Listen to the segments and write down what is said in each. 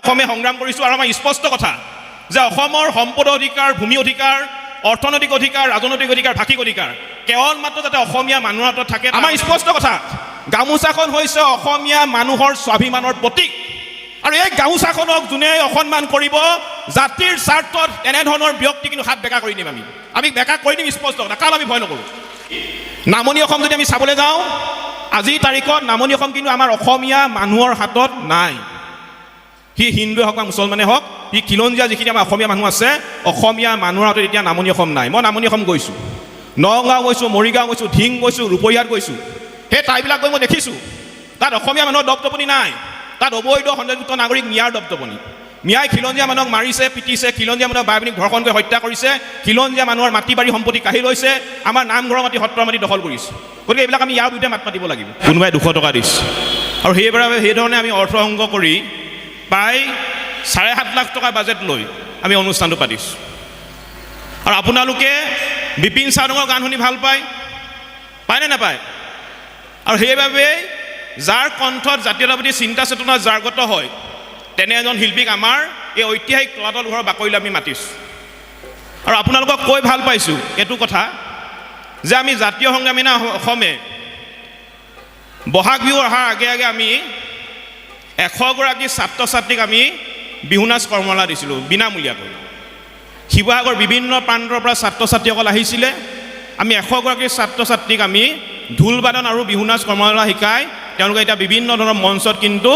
অসমে সংগ্ৰাম কৰিছোঁ আৰু আমাৰ স্পষ্ট কথা যে অসমৰ সম্পদ অধিকাৰ, ভূমি অধিকাৰ, অৰ্থনৈতিক অধিকাৰ, ৰাজনৈতিক অধিকাৰ, ভাষিক অধিকাৰ কেৱল মাত্ৰ যাতে অসমীয়া মানুহৰ হাতত থাকে। আমাৰ স্পষ্ট কথা, গামোচাখন হৈছে অসমীয়া মানুহৰ স্বাভিমানৰ প্ৰতীক আৰু এই গামোচাখনক যোনে অসন্মান কৰিব, জাতিৰ স্বাৰ্থত এনেধৰণৰ ব্যক্তি কিন্তু হাত বেকা কৰি দিম। আমি বেকা কৰি দিম, স্পষ্ট কথা, কাৰণ আমি ভয় নকৰোঁ। নামনি অসম যদি আমি চাবলৈ যাওঁ, আজিৰ তাৰিখত নামনি অসম কিন্তু আমাৰ অসমীয়া মানুহৰ হাতত নাই। সি হিন্দুৱে হওক বা মুছলমানে হওক, সি খিলঞ্জীয়া যিখিনি আমাৰ অসমীয়া মানুহ আছে, অসমীয়া মানুহৰ হাতত এতিয়া নামনি অসম নাই। মই নামনি অসম গৈছোঁ, নগাঁও গৈছোঁ, মৰিগাঁও গৈছোঁ, ধিং গৈছোঁ, ৰূপহীয়াত গৈছোঁ। সেই ঠাইবিলাক গৈ মই দেখিছোঁ তাত অসমীয়া মানুহৰ দপদপনি নাই। তাত অবৈধ সন্দেহযুক্ত নাগৰিক মিয়াৰ দপদপনি। মিয়াই খিলঞ্জীয়া মানুহক মাৰিছে, পিটিছে, খিলঞ্জীয়া মানুহক বাই ভনীক ধৰ্ষণ কৰি হত্যা কৰিছে, খিলঞ্জীয়া মানুহৰ মাটি বাৰী সম্পত্তি কাঢ়ি লৈছে, আমাৰ নামঘৰৰ মাটি, সত্ৰৰ মাটি দখল কৰিছে। গতিকে এইবিলাক আমি ইয়াৰ বিৰুদ্ধে মাত মাতিব লাগিব। কোনোবাই 200 টকা দিছে আৰু সেইধৰণে আমি অৰ্থ সংগ্ৰহ কৰি প্ৰায় 7.5 লাখ টকা বাজেট লৈ আমি অনুষ্ঠানটো পাতিছোঁ। আৰু আপোনালোকে বিপিন চাওডাঙৰ গান শুনি ভাল পায়নে নাপায়? আৰু সেইবাবে যাৰ কণ্ঠত জাতীয়তাবাদী চিন্তা চেতনা জাগ্ৰত হয়, তেনে এজন শিল্পীক আমাৰ এই ঐতিহাসিক তলাতল ঘৰৰ বাকৰিলৈ আমি মাতিছোঁ। আৰু আপোনালোকক কৈ ভাল পাইছোঁ এইটো কথা যে আমি জাতীয় সংগ্ৰামী অসমে বহাগ বিহু অহাৰ আগে আগে আমি 100 গৰাকী ছাত্ৰ ছাত্ৰীক আমি বিহু নাচ কৰ্মশালা দিছিলোঁ বিনামূলীয়াকৈ। শিৱসাগৰ বিভিন্ন প্ৰান্তৰ পৰা ছাত্ৰ ছাত্ৰীসকল আহিছিলে। আমি 100 গৰাকী ছাত্ৰ ছাত্ৰীক আমি ঢোল বাদন আৰু বিহু নাচ কৰ্মশালা শিকাই তেওঁলোকে এতিয়া বিভিন্ন ধৰণৰ মঞ্চত কিন্তু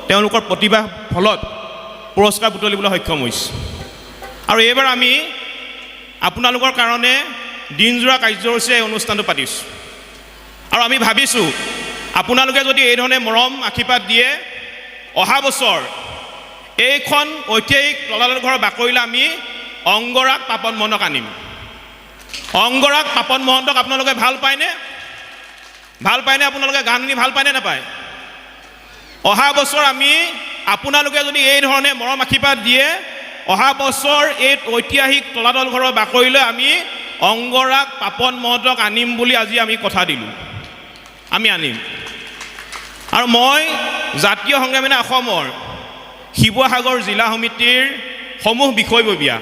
তেওঁলোকৰ প্ৰতিভাৰ ফলত পুৰস্কাৰ বুটলিবলৈ সক্ষম হৈছে। আৰু এইবাৰ আমি আপোনালোকৰ কাৰণে দিনজোৰা কাৰ্যসূচীৰে এই অনুষ্ঠানটো পাতিছোঁ। আৰু আমি ভাবিছোঁ আপোনালোকে যদি এই ধৰণে মৰম আশীৰ্বাদ দিয়ে, অহা বছৰ এইখন ঐতিহাসিক তলাতল ঘৰৰ বাকৰিলৈ আমি অংগৰাগ পাপন মহন্তক আনিম। অংগৰাগ পাপন মহন্তক আপোনালোকে ভাল পায়নে? আপোনালোকে গান শুনি ভাল পায়নে নাপায়? অহা বছৰ আমি আপোনালোকে যদি এই ধৰণে মৰম আশীৰ্বাদ দিয়ে, অহা বছৰ এই ঐতিহাসিক তলাতল ঘৰৰ বাকৰিলৈ আমি অংগৰাগ পাপন মহন্তক আনিম বুলি আজি আমি কথা দিলোঁ। আমি আনিম। আৰু মই জাতীয় সংগ্ৰামী অসমৰ শিৱসাগৰ জিলা সমিতিৰ সমূহ বিষয়ববীয়া,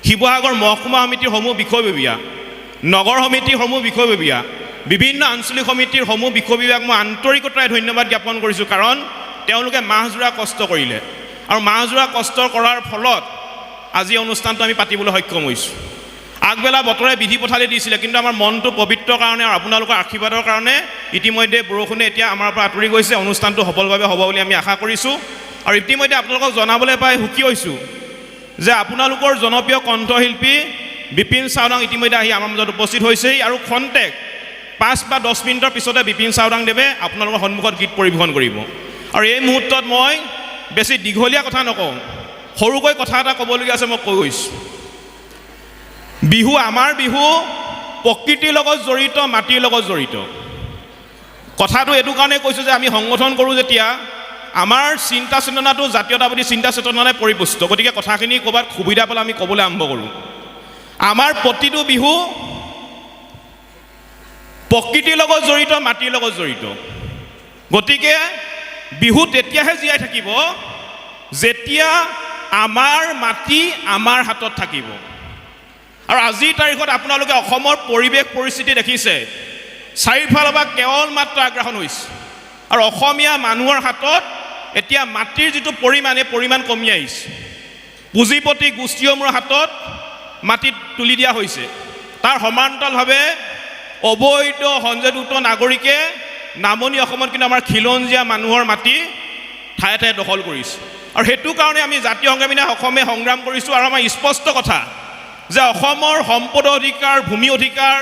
শিৱসাগৰ মহকুমা সমিতিৰ সমূহ বিষয়ববীয়া, নগৰ সমিতিৰ সমূহ বিষয়ববীয়া, বিভিন্ন আঞ্চলিক সমিতিৰ সমূহ বিষয়ববীয়াক মই আন্তৰিকতাৰে ধন্যবাদ জ্ঞাপন কৰিছোঁ। কাৰণ তেওঁলোকে মাহজোৰা কষ্ট কৰিলে আৰু মাহজোৰা কষ্ট কৰাৰ ফলত আজি অনুষ্ঠানটো আমি পাতিবলৈ সক্ষম হৈছোঁ। আগবেলা বতৰে বিধি পথালি দিছিলে, কিন্তু আমাৰ মনটো পবিত্ৰ কাৰণে আৰু আপোনালোকৰ আশীৰ্বাদৰ কাৰণে ইতিমধ্যে বৰষুণে এতিয়া আমাৰ পৰা আঁতৰি গৈছে। অনুষ্ঠানটো সফলভাৱে হ'ব বুলি আমি আশা কৰিছোঁ। আৰু ইতিমধ্যে আপোনালোকক জনাবলৈ পাই সুখী হৈছোঁ যে আপোনালোকৰ জনপ্ৰিয় কণ্ঠশিল্পী বিপিন চাওডাং ইতিমধ্যে আহি আমাৰ মাজত উপস্থিত হৈছেই। আৰু খন্তেক 5 বা 10 মিনিটৰ পিছতে বিপিন চাওডাংদেৱে আপোনালোকৰ সন্মুখত গীত পৰিৱেশন কৰিব। আৰু এই মুহূৰ্তত মই বেছি দীঘলীয়া কথা নকওঁ, সৰুকৈ কথা এটা ক'বলগীয়া আছে, মই কৈ গৈছোঁ। বিহু, আমাৰ বিহু প্ৰকৃতিৰ লগত জড়িত, মাটিৰ লগত জড়িত। কথাটো এইটো কাৰণে কৈছোঁ যে আমি সংগঠন কৰোঁ যেতিয়া আমাৰ চিন্তা চেতনাটো জাতীয়তাবাদী চিন্তা চেতনাৰে পৰিপুষ্ট। গতিকে কথাখিনি ক'ৰবাত সুবিধা পালে আমি ক'বলৈ আৰম্ভ কৰোঁ। আমাৰ প্ৰতিটো বিহু প্ৰকৃতিৰ লগত জড়িত, মাটিৰ লগত জড়িত। গতিকে বিহু তেতিয়াহে জীয়াই থাকিব যেতিয়া আমাৰ মাটি আমাৰ হাতত থাকিব। আৰু আজিৰ তাৰিখত আপোনালোকে অসমৰ পৰিৱেশ পৰিস্থিতি দেখিছে, চাৰিওফালৰ পৰা কেৱল মাত্ৰ আগ্ৰাসন হৈছে। আৰু অসমীয়া মানুহৰ হাতত এতিয়া মাটিৰ যিটো পৰিমাণ, এই পৰিমাণ কমি আহিছে। পুঁজিপতি গোষ্ঠীসমূহৰ হাতত মাটি তুলি দিয়া হৈছে। তাৰ সমান্তৰালভাৱে অবৈধ সন্দেহযুক্ত নাগৰিকে নামনি অসমত কিন্তু আমাৰ খিলঞ্জীয়া মানুহৰ মাটি ঠায়ে ঠায়ে দখল কৰিছে। আৰু সেইটো কাৰণে আমি জাতীয় সংগ্ৰামী অসমে সংগ্ৰাম কৰিছোঁ। আৰু আমাৰ স্পষ্ট কথা যে অসমৰ সম্পদ অধিকাৰ, ভূমি অধিকাৰ,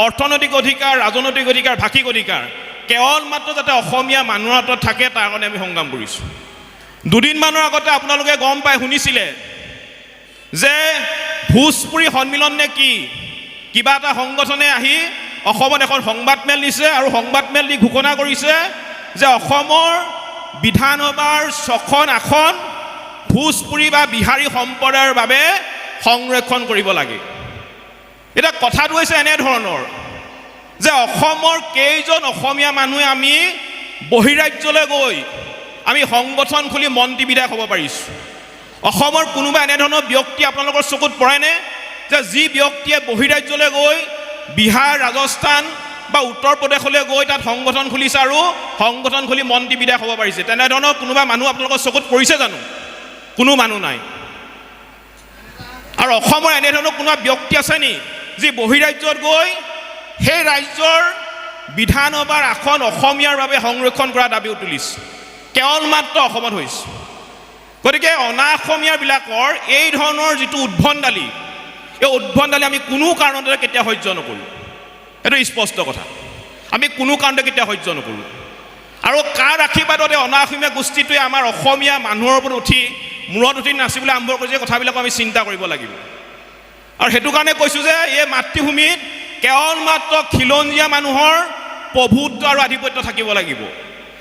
অৰ্থনৈতিক অধিকাৰ, ৰাজনৈতিক অধিকাৰ, ভাষিক অধিকাৰ কেৱল মাত্ৰ যাতে অসমীয়া মানুহৰ হাতত থাকে, তাৰ কাৰণে আমি সংগ্ৰাম কৰিছোঁ। দুদিনমানৰ আগতে আপোনালোকে গম পাই শুনিছিলে যে ভোজপুৰী সন্মিলন নে কি, কিবা এটা সংগঠনে আহি অসমত এখন সংবাদমেল দিছে আৰু সংবাদমেল দি ঘোষণা কৰিছে যে অসমৰ বিধানসভাৰ 6খন আসন ভোজপুৰী বা বিহাৰী সম্প্ৰদায়ৰ বাবে সংৰক্ষণ কৰিব লাগে। এটা কথাটো হৈছে এনেধৰণৰ যে অসমৰ কেইজন অসমীয়া মানুহে আমি বহিৰাজ্যলৈ গৈ আমি সংগঠন খুলি মন্ত্ৰী বিধায়ক হ'ব পাৰিছোঁ অসমৰ কোনোবা এনেধৰণৰ ব্যক্তি আপোনালোকৰ চকুত পৰেনে যে যি ব্যক্তিয়ে বহিৰাজ্যলৈ গৈ বিহাৰ ৰাজস্থান বা উত্তৰ প্ৰদেশলৈ গৈ তাত সংগঠন খুলিছে আৰু সংগঠন খুলি মন্ত্ৰী বিধায়ক হ'ব পাৰিছে তেনেধৰণৰ কোনোবা মানুহ আপোনালোকৰ চকুত পৰিছে জানো কোনো মানুহ নাই আৰু অসমৰ এনেধৰণৰ কোনোবা ব্যক্তি আছে নি যি বহিৰাজ্যত গৈ সেই ৰাজ্যৰ বিধানসভাৰ আসন অসমীয়াৰ বাবে সংৰক্ষণ কৰা দাবী তুলিছে কেৱল মাত্ৰ অসমত হৈছে গতিকে অনা অসমীয়াবিলাকৰ এই ধৰণৰ যিটো উদ্ভণ্ডালি এই উদ্ভণ্ডালি আমি কোনো কাৰণতে কেতিয়া সহ্য নকৰোঁ এইটো স্পষ্ট কথা আমি কোনো কাৰণতে কেতিয়া সহ্য নকৰোঁ আৰু কাৰ আশীৰ্বাদত এই অনা অসমীয়া গোষ্ঠীটোৱে আমাৰ অসমীয়া মানুহৰ ওপৰত উঠি মূৰত উঠি নাচিবলৈ আৰম্ভ কৰিছে কথাবিলাক আমি চিন্তা কৰিব লাগিব আৰু সেইটো কাৰণে কৈছোঁ যে এই মাতৃভূমিত কেৱল মাত্ৰ খিলঞ্জীয়া মানুহৰ প্ৰভুত্ব আৰু আধিপত্য থাকিব লাগিব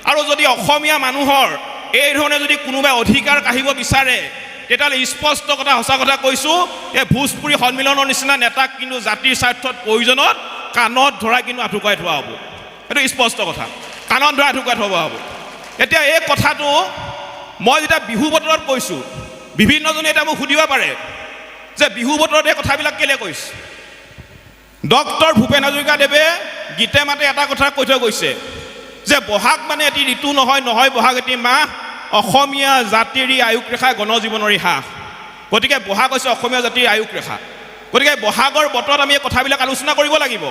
আৰু যদি অসমীয়া মানুহৰ এই ধৰণে যদি কোনোবাই অধিকাৰ কাঢ়িব বিচাৰে তেতিয়াহ'লে স্পষ্ট কথা সঁচা কথা কৈছোঁ এই ভোজপুৰী সন্মিলনৰ নিচিনা নেতাক কিন্তু জাতিৰ স্বাৰ্থত প্ৰয়োজনত কাণত ধৰাই কিন্তু আঁঠুকাই থোৱা হ'ব এইটো স্পষ্ট কথা কাণত ধৰাই আঁঠুকাই থোৱা হ'ব এতিয়া এই কথাটো মই যেতিয়া বিহু বতৰত কৈছোঁ বিভিন্নজনে এতিয়া মোক সুধিব পাৰে যে বিহু বতৰত এই কথাবিলাক কেলৈ কৈছে ডক্টৰ ভূপেন হাজৰিকাদেৱে গীতে মাতে এটা কথা কৈ থৈ গৈছে যে বহাগ মানে এটি ঋতু নহয় বহাগ এটি মাহ অসমীয়া জাতিৰ আয়ুস ৰেখা গণজীৱনৰ হ্ৰাস গতিকে বহাগ হৈছে অসমীয়া জাতিৰ আয়ুস ৰেখা গতিকে বহাগৰ বতৰত আমি এই কথাবিলাক আলোচনা কৰিব লাগিব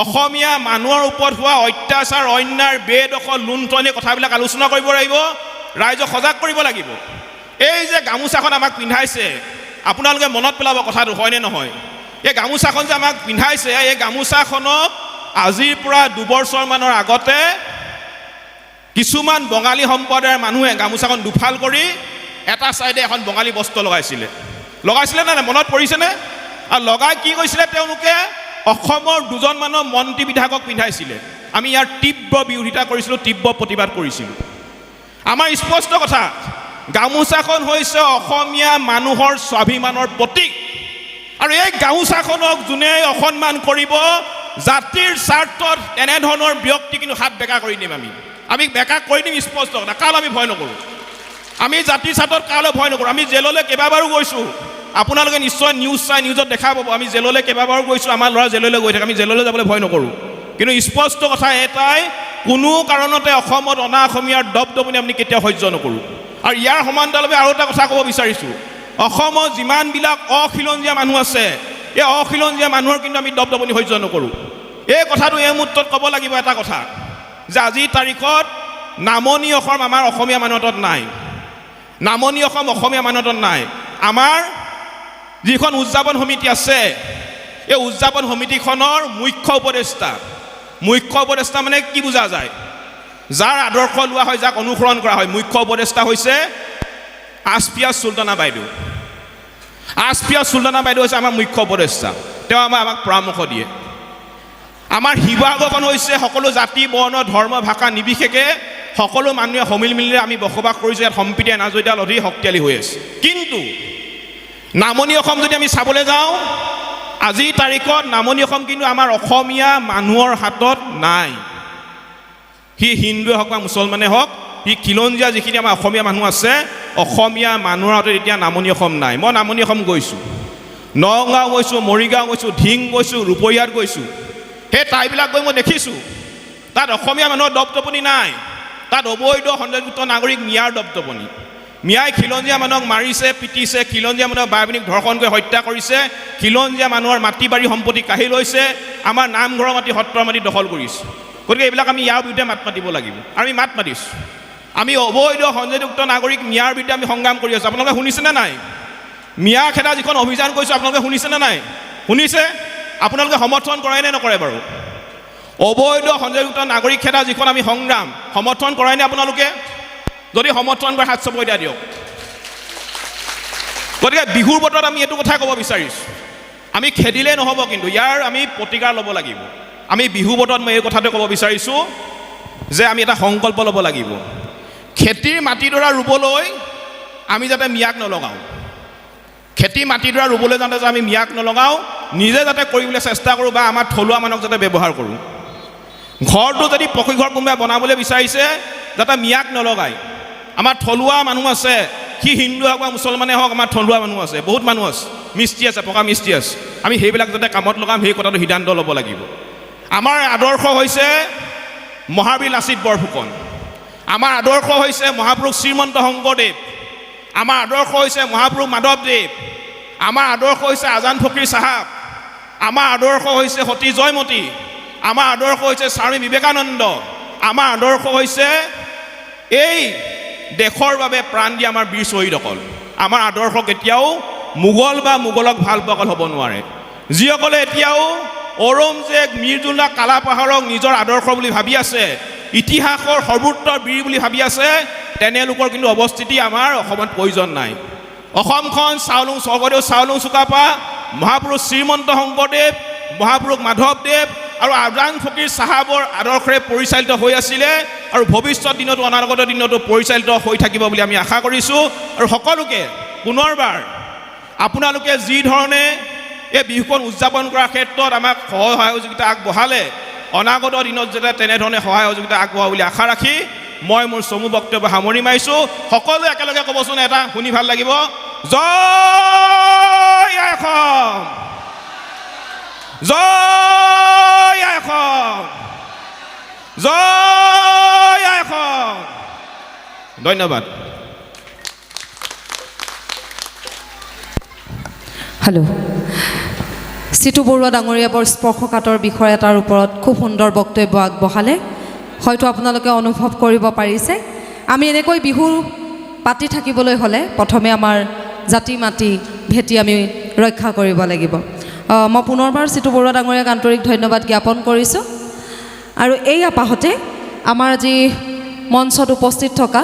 অসমীয়া মানুহৰ ওপৰত হোৱা অত্যাচাৰ অন্যায় বেদখল লুণ্ঠন কথাবিলাক আলোচনা কৰিব লাগিব ৰাইজক সজাগ কৰিব লাগিব এই যে গামোচাখন আমাক পিন্ধাইছে আপোনালোকে মনত পেলাব কথাটো হয়নে নহয় এই গামোচাখন যে আমাক পিন্ধাইছে এই গামোচাখনক আজিৰ পৰা দুবছৰমানৰ আগতে কিছুমান বঙালী সম্প্ৰদায়ৰ মানুহে গামোচাখন দুফাল কৰি এটা চাইডে এখন বঙালী বস্ত্ৰ লগাইছিলে নে মনত পৰিছেনে আৰু লগাই কি কৈছিলে তেওঁলোকে অসমৰ দুজনমানৰ মন্ত্ৰী বিধায়কক পিন্ধাইছিলে আমি ইয়াৰ তীব্ৰ বিৰোধিতা কৰিছিলোঁ তীব্ৰ প্ৰতিবাদ কৰিছিলোঁ আমাৰ স্পষ্ট কথা গামোচাখন হৈছে অসমীয়া মানুহৰ স্বাভিমানৰ প্ৰতীক আৰু এই গামোচাখনক যোনে অসন্মান কৰিব জাতিৰ স্বাৰ্থত এনেধৰণৰ ব্যক্তি কিন্তু হাত বেকা কৰি দিম আমি বেকা কৰি দিম স্পষ্ট কথা কাল আমি ভয় নকৰোঁ আমি জাতিৰ স্বাৰ্থত কালৈ ভয় নকৰোঁ আমি জেললৈ কেইবাবাৰো গৈছোঁ আপোনালোকে নিশ্চয় নিউজত দেখা পাব আমি জেললৈ কেইবাবাৰো গৈছোঁ আমাৰ ল'ৰা জেললৈ গৈ থাকে আমি জেললৈ যাবলৈ ভয় নকৰোঁ কিন্তু স্পষ্ট কথা এটাই কোনো কাৰণতে অসমত অনা অসমীয়াৰ দপদপনি আমি কেতিয়াও সহ্য নকৰোঁ আৰু ইয়াৰ সমান্তৰালভাৱে আৰু এটা কথা ক'ব বিচাৰিছোঁ অসমত যিমানবিলাক অখিলঞ্জীয়া মানুহ আছে এই অখিলঞ্জীয়া মানুহৰ কিন্তু আমি দপদপনি সহ্য নকৰোঁ এই কথাটো এই মুহূৰ্তত ক'ব লাগিব এটা কথা যে আজিৰ তাৰিখত নামনি অসম আমাৰ অসমীয়া মানুহৰ হাতত নাই নামনি অসম অসমীয়া মানুহৰ হাতত নাই আমাৰ যিখন উদযাপন সমিতি আছে এই উদযাপন সমিতিখনৰ মুখ্য উপদেষ্টা মানে কি বুজা যায় যাৰ আদৰ্শ লোৱা হয় যাক অনুসৰণ কৰা হয় মুখ্য উপদেষ্টা হৈছে আসফিয়া চুলতানা বাইদেউ হৈছে আমাৰ মুখ্য উপদেষ্টা তেওঁ আমাক পৰামৰ্শ দিয়ে আমাৰ শিৱসাগৰখন হৈছে সকলো জাতি বৰ্ণ ধৰ্ম ভাষা নিৰ্বিশেষে সকলো মানুহে সমিল মিলিলে আমি বসবাস কৰিছোঁ ইয়াত সম্প্ৰীতি এনাজৰীডাল অধিক শক্তিশালী হৈ আছে কিন্তু নামনি অসম যদি আমি চাবলৈ যাওঁ আজিৰ তাৰিখত নামনি অসম কিন্তু আমাৰ অসমীয়া মানুহৰ হাতত নাই সি হিন্দুৱে হওক বা মুছলমানে হওক সি খিলঞ্জীয়া যিখিনি আমাৰ অসমীয়া মানুহ আছে অসমীয়া মানুহৰ হাতত এতিয়া নামনি অসম নাই মই নামনি অসম গৈছোঁ নগাঁও গৈছোঁ মৰিগাঁও গৈছোঁ ধিং গৈছোঁ ৰূপহীয়াত গৈছোঁ সেই ঠাইবিলাক গৈ মই দেখিছোঁ তাত অসমীয়া মানুহৰ দপদপনি নাই তাত অবৈধ সন্দেহযুক্ত নাগৰিক মিয়াৰ দপদপনি মিয়াই খিলঞ্জীয়া মানুহক মাৰিছে পিটিছে খিলঞ্জীয়া মানুহক বাই ভনীক ধৰ্ষণ কৰি হত্যা কৰিছে খিলঞ্জীয়া মানুহৰ মাটি বাৰী সম্পত্তি কাঢ়ি লৈছে আমাৰ নামঘৰৰ মাটি সত্ৰৰ মাটি দখল কৰিছে গতিকে এইবিলাক আমি ইয়াৰ বিৰুদ্ধে মাত মাতিব লাগিব আমি মাত মাতিছোঁ আমি অবৈধ সন্দেহযুক্ত নাগৰিক মিয়াৰ বিৰুদ্ধে আমি সংগ্ৰাম কৰি আছোঁ আপোনালোকে শুনিছেনে নাই মিয়া খেদা যিখন অভিযান কৰিছোঁ আপোনালোকে শুনিছেনে নাই শুনিছে আপোনালোকে সমৰ্থন কৰে নে নকৰে বাৰু অবৈধ সন্দেহযুক্ত নাগৰিক খেদা যিখন আমি সংগ্ৰাম সমৰ্থন কৰাই নে আপোনালোকে যদি সমৰ্থন কৰে হাত চপাই দিয়া দিয়ক গতিকে বিহুৰ বতৰত আমি এইটো কথাই ক'ব বিচাৰিছোঁ আমি খেদিলেই নহ'ব কিন্তু ইয়াৰ আমি প্ৰতিকাৰ ল'ব লাগিব আমি বিহু বতৰত মই এই কথাটো ক'ব বিচাৰিছোঁ যে আমি এটা সংকল্প ল'ব লাগিব খেতিৰ মাটিডৰা ৰুবলৈ আমি যাতে মিয়াক নলগাওঁ খেতি মাটিডৰা ৰুবলৈ যাওঁতে যে আমি মিয়াক নলগাওঁ নিজে যাতে কৰিবলৈ চেষ্টা কৰোঁ বা আমাৰ থলুৱা মানুহক যাতে ব্যৱহাৰ কৰোঁ ঘৰটো যদি পকী ঘৰ কোনোবাই বনাবলৈ বিচাৰিছে যাতে মিয়াক নলগায় আমাৰ থলুৱা মানুহ আছে, সি হিন্দু হওক বা মুছলমানে হওক, আমাৰ থলুৱা মানুহ আছে, বহুত মানুহ আছে, মিস্ত্ৰী আছে, পকা মিস্ত্ৰী আছে। আমি সেইবিলাক যাতে কামত লগাম সেই কথাটো সিদ্ধান্ত ল'ব লাগিব। আমাৰ আদৰ্শ হৈছে মহাবীৰ লাচিত বৰফুকন, আমাৰ আদৰ্শ হৈছে মহাপুৰুষ শ্ৰীমন্ত শংকৰদেৱ, আমাৰ আদৰ্শ হৈছে মহাপুৰুষ মাধৱদেৱ, আমাৰ আদৰ্শ হৈছে আজান ফকীৰ চাহাব, আমাৰ আদৰ্শ হৈছে সতী জয়মতী, আমাৰ আদৰ্শ হৈছে স্বামী বিবেকানন্দ, আমাৰ আদৰ্শ হৈছে এই দেশৰ বাবে প্ৰাণ দিয়া আমাৰ বীৰ শ্বহীদসকল। আমাৰ আদৰ্শ কেতিয়াও মোগল বা মোগলক ভাল পোৱাকল হ'ব নোৱাৰে। যিসকলে এতিয়াও ঔৰংজেব, মিৰ্জুলা, কালাপাহাৰক নিজৰ আদৰ্শ বুলি ভাবি আছে, ইতিহাসৰ সৰ্বোত্তৰ বীৰ বুলি ভাবি আছে, তেনেলোকৰ কিন্তু অৱস্থিতি আমাৰ অসমত প্ৰয়োজন নাই। অসমখন স্বৰ্গদেউ চাওলুং চুকাফা, মহাপুৰুষ শ্ৰীমন্ত শংকৰদেৱ, মহাপুৰুষ মাধৱদেৱ আৰু আজান ফকীৰ চাহাবৰ আদৰ্শৰে পৰিচালিত হৈ আছিলে আৰু ভৱিষ্যত দিনতো অনাগত দিনতো পৰিচালিত হৈ থাকিব বুলি আমি আশা কৰিছোঁ। আৰু সকলোকে পুনৰবাৰ আপোনালোকে যি ধৰণে এই বিহুখন উদযাপন কৰাৰ ক্ষেত্ৰত আমাক সহায় সহযোগিতা আগবঢ়ালে, অনাগত দিনত যাতে তেনেধৰণে সহায় সহযোগিতা আগবঢ়াব বুলি আশা ৰাখি মই মোৰ চমু বক্তব্য সামৰি মাৰিছোঁ। সকলোৱে একেলগে ক'বচোন, এটা শুনি ভাল লাগিব, জয় অসম, জয় অসম, জয় অসম। ধন্যবাদ। হেল্ল', চিতু বৰুৱা ডাঙৰীয়া বৰ স্পৰ্শকাতৰ বিষয় এটাৰ ওপৰত খুব সুন্দৰ বক্তব্য আগবঢ়ালে। হয়তো আপোনালোকে অনুভৱ কৰিব পাৰিছে, আমি এনেকৈ বিহু পাতি থাকিবলৈ হ'লে প্ৰথমে আমাৰ জাতি মাতি ভেটি আমি ৰক্ষা কৰিব লাগিব। মই পুনৰবাৰ চিতু বৰুৱা ডাঙৰীয়াক আন্তৰিক ধন্যবাদ জ্ঞাপন কৰিছোঁ। আৰু এই আপাহতে আমাৰ আজি মঞ্চত উপস্থিত থকা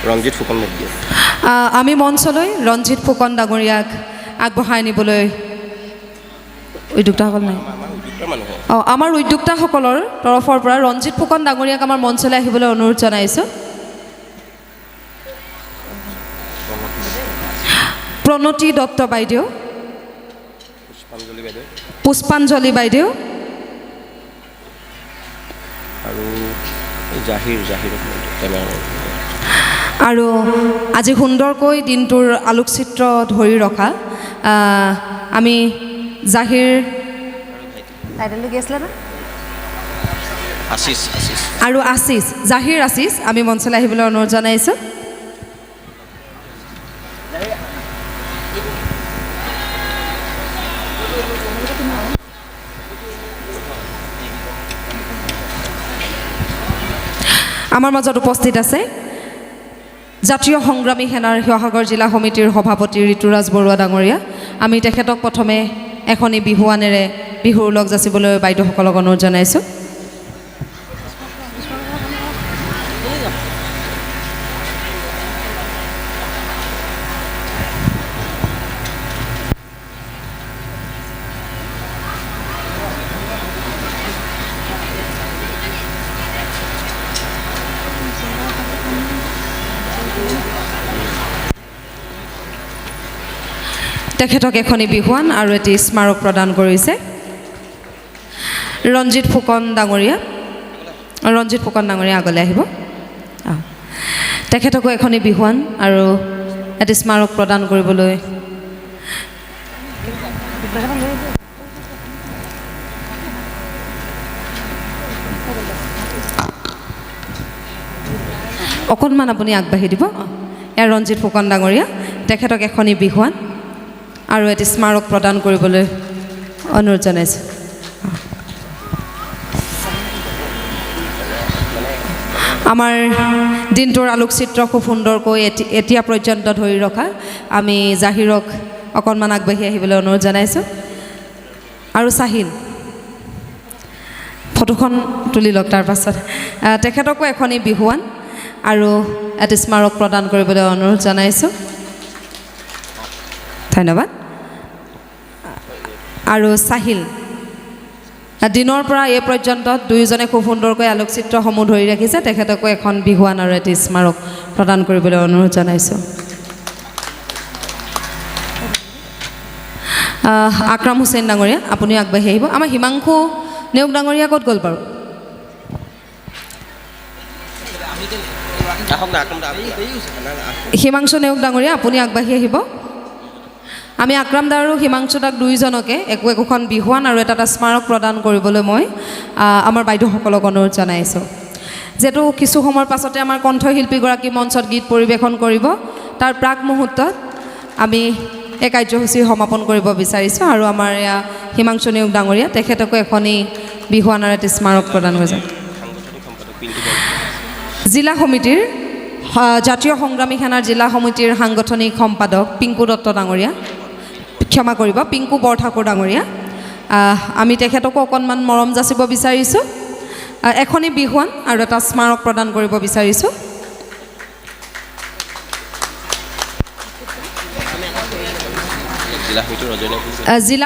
ৰঞ্জিত ফুকন, আমি মঞ্চলৈ ৰঞ্জিত ফুকন ডাঙৰীয়াক আগবঢ়াই নিবলৈ উদ্যোক্তাসকল নাই। আমাৰ উদ্যোক্তাসকলৰ তৰফৰ পৰা ৰঞ্জিত ফুকন ডাঙৰীয়াক আমাৰ মঞ্চলৈ আহিবলৈ অনুৰোধ জনাইছোঁ। প্ৰণতি দত্ত বাইদেউ, পুষ্পাঞ্জলি বাইদেউ আৰু জাহিৰ আৰু আজি সুন্দৰকৈ দিনটোৰ আলোকচিত্ৰ ধৰি ৰখা আমি জাহিৰ আৰু আশিষ, জাহিৰ আশিষ আমি মঞ্চলৈ আহিবলৈ অনুৰোধ জনাইছোঁ। আমাৰ মাজত উপস্থিত আছে জাতীয় সংগ্ৰামী সেনাৰ শিৱসাগৰ জিলা সমিতিৰ সভাপতি ঋতুৰাজ বৰুৱা ডাঙৰীয়া। আমি তেখেতক প্ৰথমে এখনি বিহুৱানেৰে বিহুৰ লগ যাচিবলৈ বাইদেউসকলক অনুৰোধ জনাইছোঁ। তেখেতক এখনি বিহুৱান আৰু এটি স্মাৰক প্ৰদান কৰিছে ৰঞ্জিত ফুকন ডাঙৰীয়া। ৰঞ্জিত ফুকন ডাঙৰীয়া আগলৈ আহিব। তেখেতকো এখনি বিহুৱান আৰু এটি স্মাৰক প্ৰদান কৰিবলৈ অকণমান আপুনি আগবাঢ়ি দিব। এয়া ৰঞ্জিত ফুকন ডাঙৰীয়া, তেখেতক এখনি বিহুৱান আৰু এটি স্মাৰক প্ৰদান কৰিবলৈ অনুৰোধ জনাইছোঁ। আমাৰ দিনটোৰ আলোকচিত্ৰ খুব সুন্দৰকৈ এতিয়া পৰ্যন্ত ধৰি ৰখা আমি জাহিৰক অকণমান আগবাঢ়ি আহিবলৈ অনুৰোধ জনাইছোঁ। আৰু চাহিল ফটোখন তুলি লওক, তাৰ পাছত তেখেতকো এখনি বিহুৱান আৰু এটি স্মাৰক প্ৰদান কৰিবলৈ অনুৰোধ জনাইছোঁ। ধন্যবাদ। আৰু চাহিল, দিনৰ পৰা এই পৰ্যন্ত দুয়োজনে খুব সুন্দৰকৈ আলোকচিত্ৰসমূহ ধৰি ৰাখিছে। তেখেতকো এখন বিহুৱান আৰু এটি স্মাৰক প্ৰদান কৰিবলৈ অনুৰোধ জনাইছোঁ। আকৰাম হুছেইন ডাঙৰীয়া, আপুনি আগবাঢ়ি আহিব। আমাৰ হিমাংশু নেওগ ডাঙৰীয়া ক'ত গ'ল বাৰু? হিমাংশু নেওগ ডাঙৰীয়া, আপুনি আগবাঢ়ি আহিব। আমি আকৰাম দা আৰু হিমাংশু দাক দুয়োজনকে একোখন বিহুৱান আৰু এটা স্মাৰক প্ৰদান কৰিবলৈ মই আমাৰ বাইদেউসকলক অনুৰোধ জনাইছোঁ। যিহেতু কিছু সময়ৰ পাছতে আমাৰ কণ্ঠশিল্পীগৰাকী মঞ্চত গীত পৰিৱেশন কৰিব, তাৰ প্ৰাক মুহূৰ্তত আমি এই কাৰ্যসূচী সমাপন কৰিব বিচাৰিছোঁ। আৰু আমাৰ এয়া হিমাংশু নেওগ ডাঙৰীয়া, তেখেতকো এখনি বিহুৱান আৰু এটি স্মাৰক প্ৰদান হৈছে। জিলা সমিতিৰ জাতীয় সংগ্ৰামী সেনাৰ জিলা সমিতিৰ সাংগঠনিক সম্পাদক পিংকু দত্ত ডাঙৰীয়া, ক্ষমা কৰিব, পিংকু বৰঠাকুৰ ডাঙৰীয়া, আমি তেখেতকো অকণমান মৰম যাচিব বিচাৰিছোঁ। এখনি বিহুৱান আৰু এটা স্মাৰক প্ৰদান কৰিব বিচাৰিছোঁ। জিলা